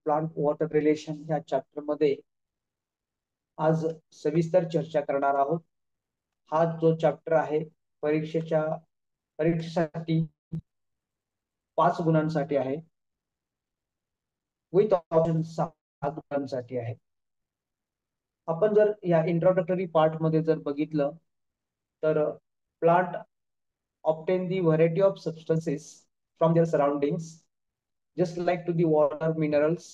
Plant water relation या chapter मध्ये आज सविस्तर चर्चा करणार आहोत. हा जो चॅप्टर आहे परीक्षेसाठी 5 गुणांसाठी आहे, विथ ऑप्शन 7 गुणांसाठी आहे. आपण जर या इंट्रोडक्टरी पार्ट मध्ये जर बघितलं तर plant obtain the variety of substances from their surroundings, just like to the water, minerals,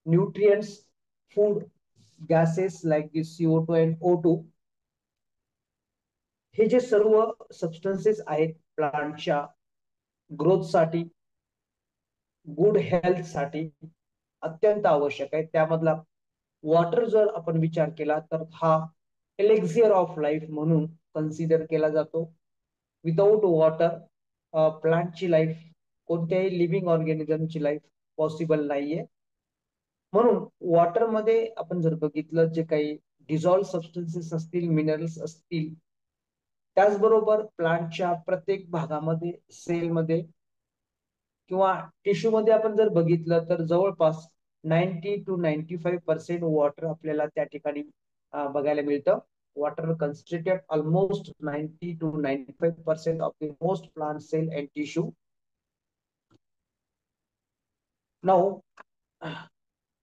nutrients, food, gases like the CO2 and O2. हे जे सर्व सबस्टन्सेस आहेत प्लांटच्या ग्रोथसाठी, गुड हेल्थसाठी अत्यंत आवश्यक आहे. त्यामधला वॉटर जर आपण विचार केला तर हा एलेक्झियर ऑफ लाईफ म्हणून कन्सिडर केला जातो. विदाउट वॉटर प्लांटची लाईफ, कोणत्याही लिव्हिंग ऑर्गॅनिझमची लाईफ पॉसिबल नाहीये. म्हणून वॉटरमध्ये आपण जर बघितलं जे काही डिझॉल्व सबस्टन्सेस असतील, मिनरल्स असतील, त्याचबरोबर प्लांटच्या प्रत्येक भागामध्ये, सेलमध्ये किंवा टिश्यू मध्ये आपण जर बघितलं तर जवळपास 90 to 95% वॉटर आपल्याला त्या ठिकाणी बघायला मिळतं. Water constituted almost 90 to 95% of the most plant cell and tissue. Now,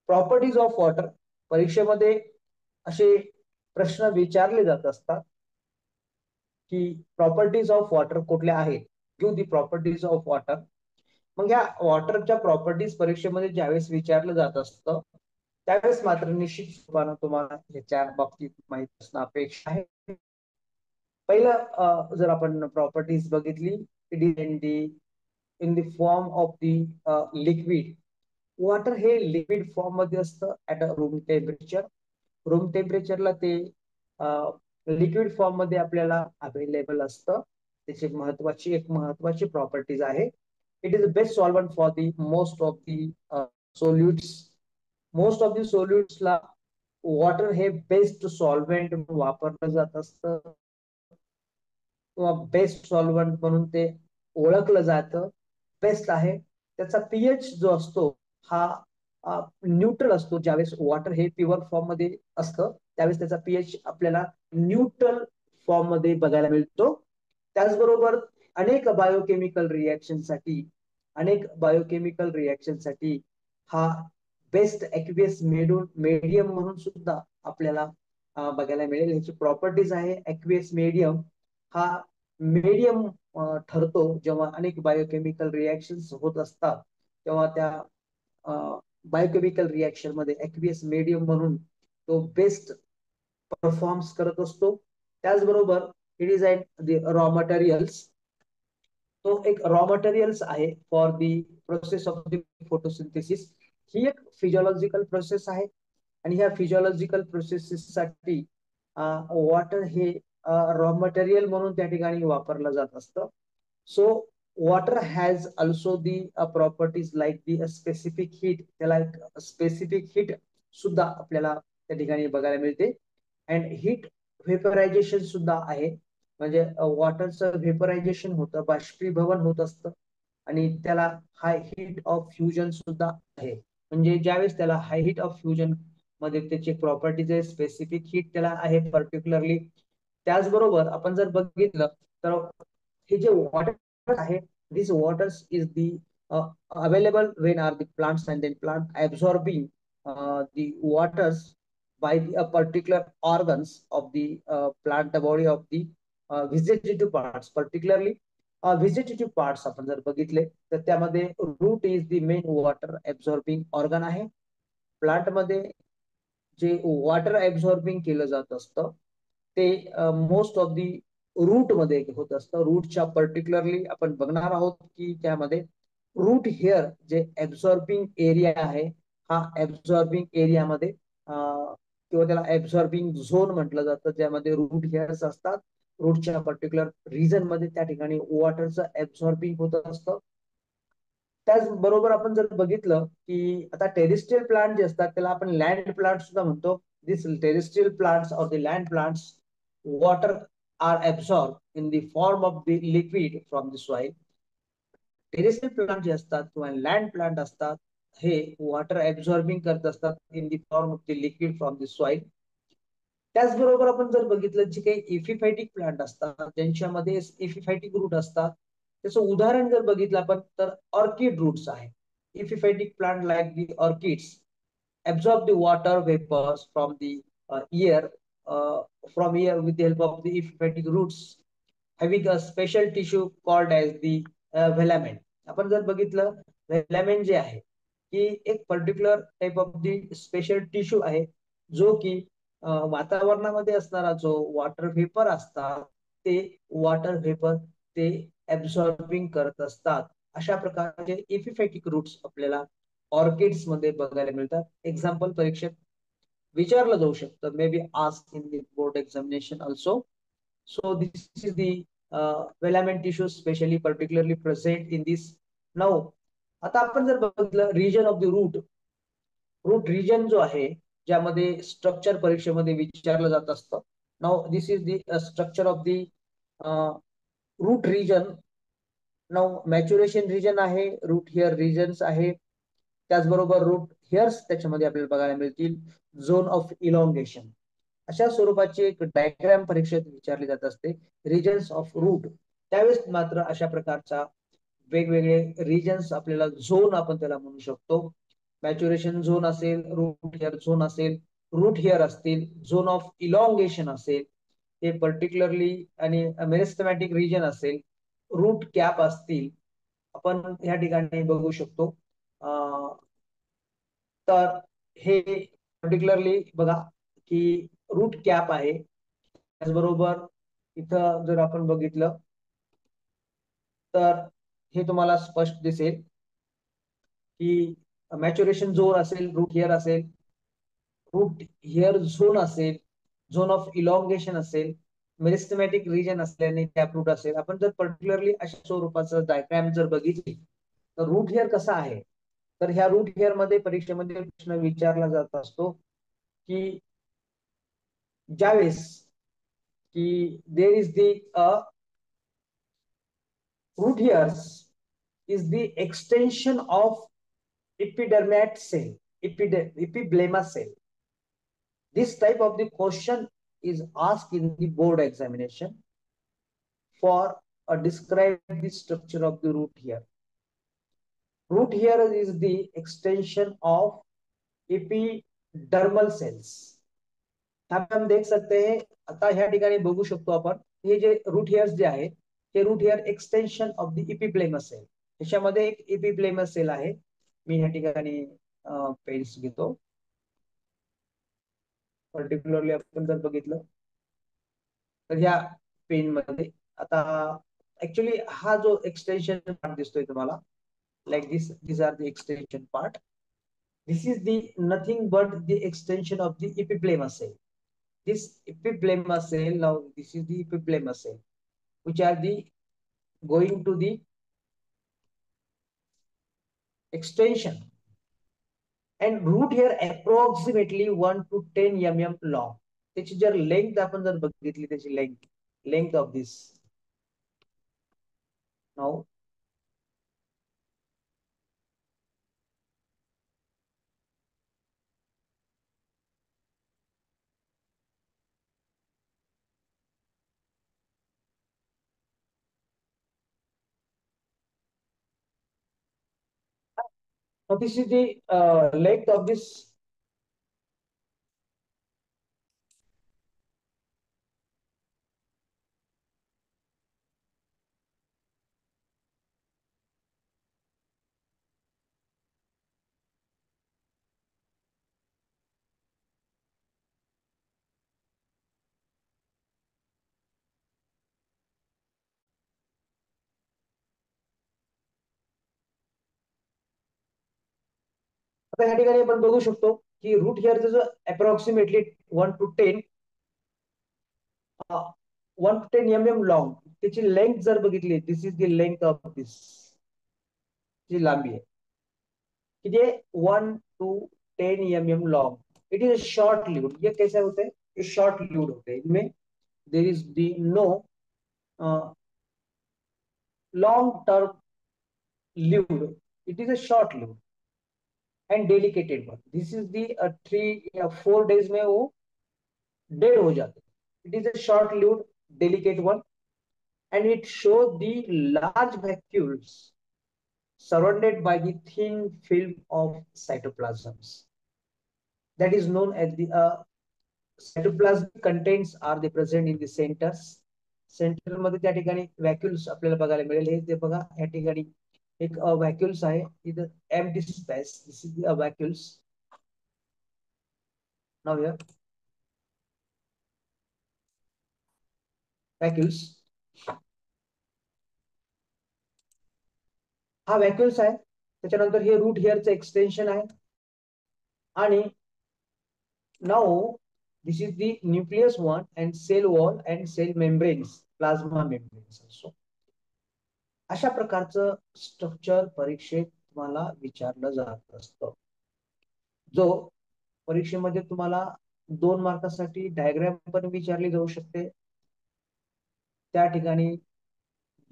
properties of water. परीक्षेमध्ये असे प्रश्न विचारले जात असतात की प्रॉपर्टीज ऑफ वॉटर कुठल्या आहेत. Give the properties of water. मग या वॉटरच्या प्रॉपर्टीज परीक्षेमध्ये ज्यावेळेस विचारलं जात असतं त्यावेळेस मात्र निश्चित स्वरूपानं तुम्हाला याच्या बाबतीत माहित असणं अपेक्षा आहे. पहिलं जर आपण प्रॉपर्टीज बघितली, in the form of the liquid. Water हे लिक्विड फॉर्म मध्ये असतं at a room temperature. Room टेम्परेचरला ते लिक्विड फॉर्म मध्ये आपल्याला अवेलेबल असतं. त्याची एक महत्वाची प्रॉपर्टीज आहे. It is the best solvent for the most of the solutes. Most of the सोल्युट्सला वॉटर हे बेस्ट सॉल्व्हेंट म्हणून वापरलं जात असतं किंवा बेस्ट सॉल्व्हंट म्हणून ते ओळखलं जातं. बेस्ट आहे. त्याचा पीएच जो असतो हा न्यूट्रल असतो. ज्यावेळेस वॉटर हे प्युअर फॉर्म मध्ये असतं त्यावेळेस त्याचा पीएच आपल्याला न्यूट्रल फॉर्म मध्ये बघायला मिळतो. त्याचबरोबर अनेक बायोकेमिकल रिएक्शन हा बेस्ट ऍक्वियस मीडियम म्हणून सुद्धा आपल्याला बघायला मिळेल. ह्याची प्रॉपर्टीज आहे ऍक्वियस मीडियम हा मीडियम ठरतो जेव्हा अनेक बायोकेमिकल रिएक्शन्स होत असतात तेव्हा त्या बायोकेमिकल रिएक्शन मध्ये ऍक्वियस मीडियम म्हणून तो बेस्ट परफॉर्म्स करत असतो. त्याचबरोबर इट इज रॉ मटेरियल्स. तो एक रॉ मटेरियल्स आहे for the process of the photosynthesis. ही एक फिजिओलॉजिकल प्रोसेस आहे आणि ह्या फिजिओलॉजिकल प्रोसेससाठी वॉटर हे रॉ मटेरियल म्हणून त्या ठिकाणी वापरलं जात असतं. So water has also the properties like the specific heat. त्याला एक स्पेसिफिक हीट सुद्धा आपल्याला त्या ठिकाणी बघायला मिळते. अँड हीट व्हेपरायझेशन सुद्धा आहे. म्हणजे वॉटरचं व्हेपरायझेशन होतं, बाष्पीभवन होत असतं आणि त्याला हाय हीट ऑफ फ्युजन सुद्धा आहे. म्हणजे ज्यावेळेस त्याला हाय हीट ऑफ फ्युजन मध्ये त्याची प्रॉपर्टीज आहे, स्पेसिफिक हीट त्याला आहे पर्टिक्युलरली. त्याचबरोबर आपण जर बघितलं तर हे जे वॉटर आहे, this waters is the available when are the plants and then plant absorbing the waters by the particular organs of the plant, the body of the vegetative parts. Particularly vegetative parts आपण जर बघितले तर त्यामध्ये root is the main water absorbing organ आहे. Plant मध्ये जे water absorbing केलं जात असतं ते मोस्ट ऑफ दी रूट मध्ये होत असतं. रूटच्या पर्टिक्युलरली आपण बघणार आहोत की त्यामध्ये रूट हेअर जे ऍब्सॉर्बिंग एरिया आहे, हा ऍब्सॉर्बिंग एरियामध्ये किंवा त्याला ऍब्सॉर्बिंग झोन म्हटलं जातं, ज्यामध्ये रूट हेअर्स असतात. रूटच्या पर्टिक्युलर रिजन मध्ये त्या ठिकाणी वॉटरचं ऍब्सॉर्बिंग होत असतं. त्याचबरोबर आपण जर बघितलं की आता टेरेस्ट्रियल प्लांट जे असतात त्याला आपण लँड प्लांट सुद्धा म्हणतो. This terrestrial plants or the land plants water are absorb in the form of the liquid from the soil. Terrestrial plant जे असतात किंवा लँड प्लांट असतात हे वॉटर ऍब्झॉर्बिंग करत असतात in the form of the liquid from the soil. त्याचबरोबर आपण जर बघितलं जे काही इफिफायटिक प्लांट असतात ज्यांच्यामध्ये इफिफायटिक रूट असतात, त्याचं उदाहरण जर बघितलं आपण तर ऑर्किड रूट्स आहे. Epiphytic plant like the orchids absorb the water vapors from the air with the help of the epiphytic roots having a special tissue called as the velament. आपण जर बघितलं velament जे आहे की एक particular type of the special tissue आहे जो की वातावरणामध्ये असणारा जो वॉटर व्हेपर असतात ते वॉटर व्हेपर ते ऍब्झॉर्बिंग करत असतात. अशा प्रकारचे इफिफॅटिक रूट्स आपल्याला ऑर्किड्स मध्ये बघायला मिळतात. एक्झाम्पल परीक्षेत विचारलं जाऊ शकतं, may be ask in the board examination also. So this is the velamen tissue specially particularly present in this. Now आता आपण जर बघितलं region of the root, root region जो आहे ज्यामध्ये स्ट्रक्चर परीक्षेमध्ये विचारलं जात असतं. Now this is the structure of the root region. Now maturation region आहे, रूट हिअर रिजन्स आहे, त्याचबरोबर रूट हिअर्स त्याच्यामध्ये आपल्याला बघायला मिळतील, झोन ऑफ इलॉंगेशन. अशा स्वरूपाची एक डायग्राम परीक्षेत विचारली जात असते रिजन्स ऑफ रूट. त्यावेळेस मात्र अशा प्रकारचा वेगवेगळे रिजन्स आपल्याला झोन आपण त्याला म्हणू शकतो. मॅच्युरेशन झोन असेल, रूट हिअर झोन असेल, रूट हिअर असतील, झोन ऑफ इलॉंगेशन असेल ते पर्टिक्युलरली, आणि मेरिस्टमॅटिक रिजन असेल, रूट कॅप असतील, आपण या ठिकाणी बघू शकतो. तर हे पर्टिक्युलरली बघा की रूट कॅप आहे. त्याचबरोबर इथं जर आपण बघितलं तर हे तुम्हाला स्पष्ट दिसेल की मॅच्युरेशन झोन असेल, रूट हिअर असेल, रूट हिअर झोन असेल, झोन ऑफ इलॉंगेशन असेल, मेरिस्टमॅटिक रिजन असल्याने कॅप रूट असेल. आपण जर पर्टिक्युलरली अशा स्वरूपाचं डायग्राम जर बघितली तर रूट हिअर कसा आहे, तर ह्या रूट हिअर मध्ये परीक्षेमध्ये प्रश्न विचारला जात असतो की ज्यावेळेस की देर is the root hairs is the extension of epidermate cell, epiblema cell. This type of the question is asked in the board examination for describe the structure of the root hair. Root hair is the extension of epidermal cells. आपण देख सकते हैं, आता ह्या ठिकाणी बघू शकतो आपण हे जे रूट हेअर्स जे आहे ते root hair extension of the epiblema cell. ह्याच्यामध्ये एक इपिप्लेमस सेल आहे. मी ह्या ठिकाणी पेन्स घेतो. पर्टिक्युलरली आपण जर बघितलं तर ह्या पेन मध्ये आता ऍक्च्युली हा जो एक्सटेन्शन पार्ट दिसतोय तुम्हाला like this are the extension part. This is the nothing but the extension of the epiblema cell. This epiblema cell, now this is the epiblema cell which are the going to the extension, and root here approximately 1 to 10 mm long. त्याची जर length आपण जर बघितली त्याची length of this now this is the length of this. आता या ठिकाणी आपण बघू शकतो की रूट हिअरचं जो अप्रॉक्सिमेटली 1 to 10 mm लॉंग, त्याची लेंथ जर बघितली, दिस इज द लेंथ ऑफ दिस, जी लांबी आहे किती आहे 1 to 10 mm long. It is short lived. ये कैसे होते हैं, ये शॉर्ट लिव्ड होते हैं. इनमें there is the no long term lived, it is a short lived. And delicated one, this is the 3 या 4 days में वो डेड हो जाते. It is a short lived delicate one and it shows the large vacuoles surrounded by the thin film of cytoplasms that is known as the cytoplasmic contents are the present in the centers. Centre मध्ये त्या ठिकाणी व्हॅक्युल्स आपल्याला बघायला मिळेल. हे ते बघा या ठिकाणी एक व्हॅक्युल्स आहे, इथं empty space, this is the vacuoles. Now here vacuoles, हा व्हॅक्युल्स आहे. त्याच्यानंतर हे रूट हेअरचं एक्सटेन्शन आहे. आणि now this is the nucleus one and cell wall and cell membranes, plasma membranes also. अशा प्रकारचं स्ट्रक्चर परीक्षेत तुम्हाला विचारलं जात असतं. जो परीक्षेमध्ये तुम्हाला 2 मार्कासाठी डायग्राम पण विचारली जाऊ शकते. त्या ठिकाणी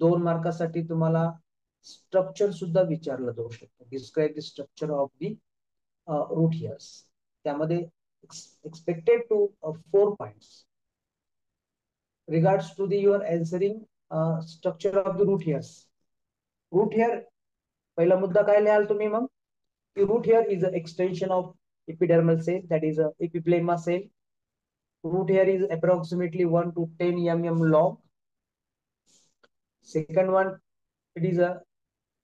2 मार्कासाठी तुम्हाला स्ट्रक्चर सुद्धा विचारलं जाऊ शकतं. Describe the structure of the route hairs. त्यामध्ये expected to 4 points regards to the your answering structure of the root hairs. Root hair पहिला मुद्दा काय लिहाल तुम्ही मग, की root hair is an extension of epidermal cell, that is a epiplasma cell. Root hair is approximately 1 to 10 mm long. Second one, it is a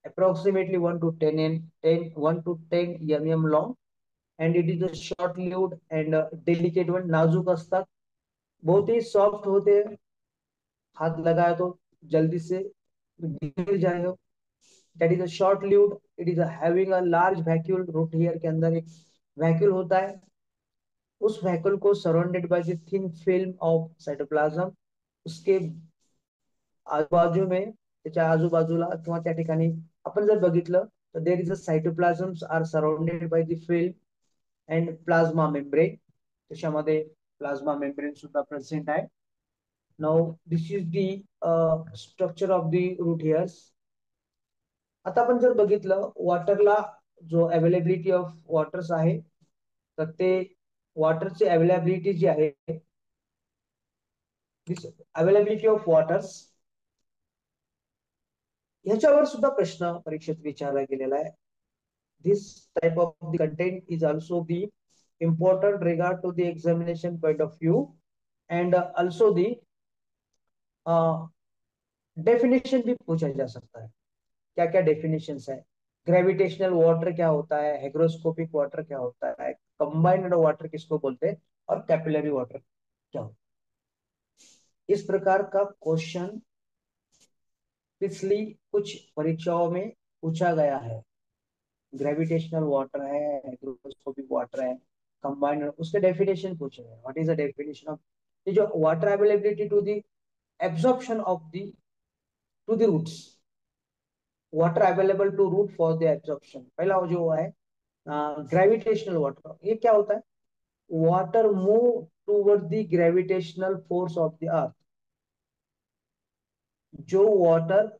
approximately 1 to 10 mm long, and it is a short lived and delicate one. नाजुक असतात, बहुत ही soft होते हैं, हाथ लगाया तो जल्दी से गिर जाएगा. That is a short lived. It is having a large vacuole. Root hair के अंदर एक वैक्यूल होता है. उस वैक्यूल को surrounded by the thin film of cytoplasm. उसके आजूबाजू में, त्याच्या आजूबाजूला किंवा त्या ठिकाणी आपण जर बघितलं तर there is a cytoplasms are surrounded by the film and plasma membrane. त्याच्यामध्ये प्लाझ्मा मेम्ब्रेन सुद्धा प्रेझेंट आहे. Now this is the structure of the root hairs. आता आपण जर बघितलं वॉटरला जो अवेलेबिलिटी ऑफ वॉटर्स आहे, तर ते वॉटरची अवेलेबिलिटी जी आहे, दिस अवेलेबिलिटी ऑफ वॉटर्स, ह्याच्यावर सुद्धा प्रश्न परीक्षेत विचारला गेलेला आहे. This type of the content is also the important regard to the examination point of view, and also the definition भी पूछा जा सकता है. क्या क्या डेफिनेशन है. ग्रेविटेशनल वाटर क्या होता है, हाइग्रोस्कोपिक वाटर क्या होता है, कंबाइंड वाटर किसको बोलते हैं, और कैपिलरी वाटर क्या होता है. इस प्रकार का क्वेश्चन पिछली कुछ परीक्षाओं में पूछा गया है. ग्रेविटेशनल वाटर है, हाइग्रोस्कोपिक वाटर है, कंबाइंड, उसके डेफिनेशन पूछे गए. What is the definition of जो water availability to the absorption of the to the roots, water available to root for the absorption. पहला जो है ग्रेविटेशनल वाटर, ये क्या होता है, water move toward the gravitational force of the earth. जो water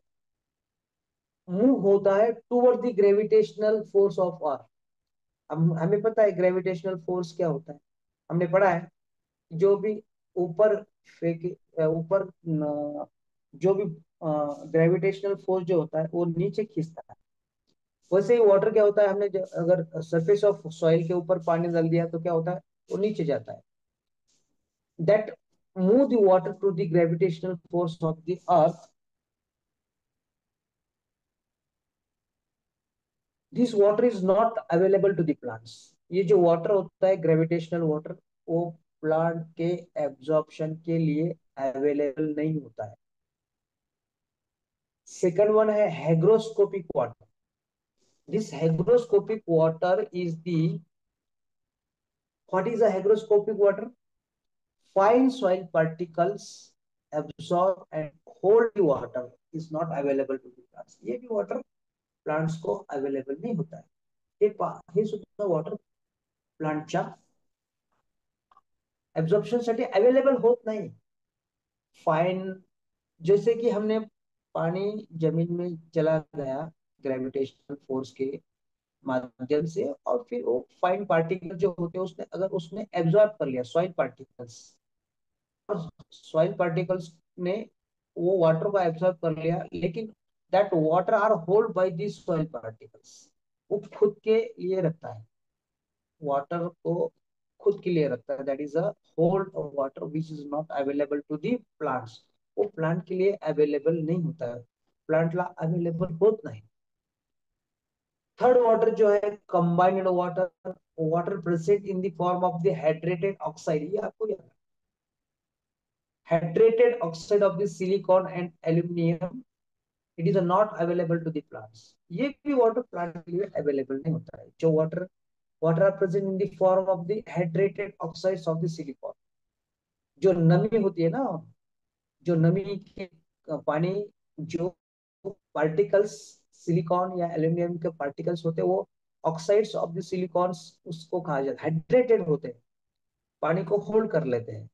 move होता है toward the gravitational force of earth. हमें पता है ग्रेविटेशनल फोर्स क्या होता है, हमने पढ़ा है. जो भी ऊपर फेंके, ऊपर जो भी ग्रेविटेशनल फोर्स जो होता है वो नीचे खींचता है. वैसे ही वाटर क्या होता है, हमने अगर सरफेस ऑफ सॉइल के ऊपर पानी डाल दिया तो क्या होता है, वो नीचे जाता है. That move the water to the gravitational force of the earth. This water is not available to the plants. ये जो वाटर होता है ग्रेविटेशनल वाटर, वो प्लांट के एब्जॉर्प्शन के लिए अवेलेबल नहीं होता है. सेकंड वन है hygroscopic water. This hygroscopic water is the, what is a hygroscopic water? Fine soil particles absorb and hold the water is not available to the plants. ये भी water plants को available नहीं होता है. हे सुद्धा water प्लांटच्या एब्जॉर्प्शन साठी अवेलेबल होत नाही. फाइन, जैसे कि हमने पानी जमीन में चला गया ग्रेविटेशनल फोर्स के माध्यम से, और फिर वो फाइन पार्टिकल जो होते हैं उसने अगर उसने एब्जॉर्ब कर लिया सॉइल पार्टिकल्स, और सॉइल पार्टिकल्स ने वो वाटर को एब्जॉर्ब कर लिया, लेकिन that water are hold by this soil particles, वो खुद के लिए रखता है, वाटर को खुद के लिए रखता है, that is a hold of water which is not available to the plants, वो प्लांट के लिए अवेलेबल नहीं होता है, प्लांटला अवेलेबल होत नाही. थर्ड वाटर जो है combined water, water present in the form of the hydrated oxide, ये आपको याद, hydrated oxide of the silicon and aluminium, it is not available to the plants. ये भी वाटर प्लांट के लिए अवेलेबल नहीं होता है. जो water water are present in the form of the hydrated oxides of the silicon, जो नमी होती है ना, जो नमी के पानी, जो पार्टिकल्स सिलिकॉन या एल्यूमिनियम के पार्टिकल्स होते हैं, वो ऑक्साइड्स ऑफ द सिलिकॉन्स उसको कहा जाता है, हाइड्रेटेड होते हैं, पानी को होल्ड कर लेते हैं,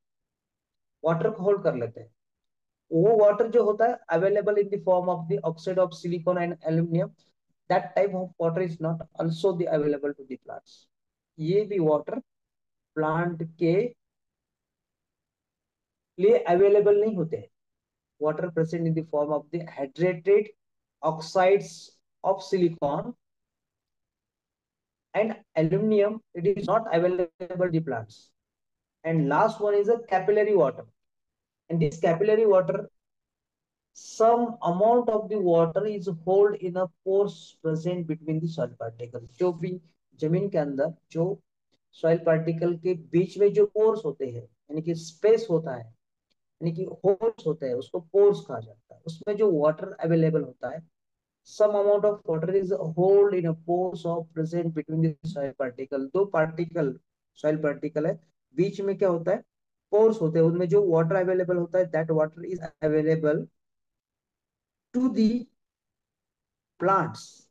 वाटर को होल्ड कर लेते हैं. वो वाटर जो होता है available in the form of the oxide of silicon and aluminium, that type of water is not also the available to the plants. ये भी वाटर प्लांट के लिए अवेलेबल नहीं होते हैं. Water present in the form of the hydrated oxides of silicon and aluminum, it is not available to the plants. And last one is a capillary water, and this capillary water, some amount of the water is hold in a pores present between the soil particles. जो भी जमीन के अंदर जो soil particle के beach में जो pores होते हैं, यानी कि स्पेस होता है, यानी कि होल्स होते हैं, उसको पोर्स कहा जाता है. उसमें जो वाटर अवेलेबल होता है, some amount of water is hold in a pores of present between the soil particle. दो पार्टिकल सॉइल पार्टिकल है, बीच में क्या होता है, पोर्स होते हैं, उनमें जो वाटर अवेलेबल होता है, that water is available to the plants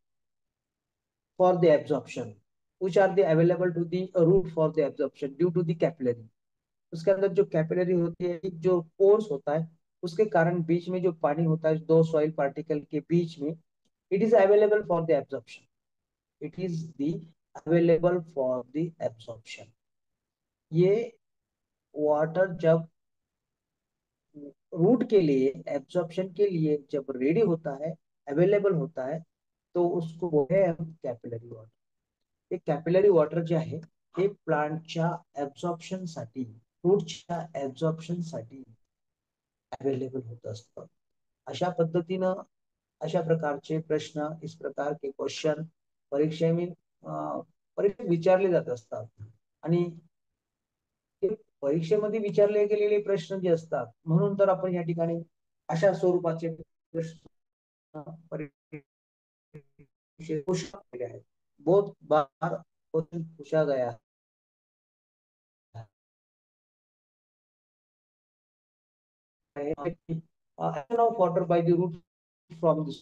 for the absorption, which are the available to the root for the absorption due to the capillary. उसके अंदर जो कैपिलरी होती है, जो पोर्स होता है, उसके कारण बीच में जो पानी होता है दो सॉइल पार्टिकल के बीच में, it is available for the absorption, it is the available for the absorption. ये वाटर जब रूट के लिए एब्जॉर्प्शन के लिए जब रेडी होता है, अवेलेबल होता है, तो उसको बोलते हैं हम कॅपिलरी वॉटर. हे कॅपिलरी वॉटर जे आहे हे प्लांटच्या ऍब्झॉर्प्शन साठी, रूटच्या ऍब्झॉर्प्शन साठी अवेलेबल होत असतं. अशा पद्धतीनं अशा प्रकारचे प्रश्न, इस प्रकार के क्वेश्चन परीक्षे में परीक्षेत विचारले जात असतात. आणि ते परीक्षेमध्ये विचारले गेलेले प्रश्न जे असतात, म्हणून तर आपण या ठिकाणी अशा स्वरूपाचे प्रश्न पूछा गया है, बहुत बार क्वेश्चन पूछा गया है. Action of water by the root from the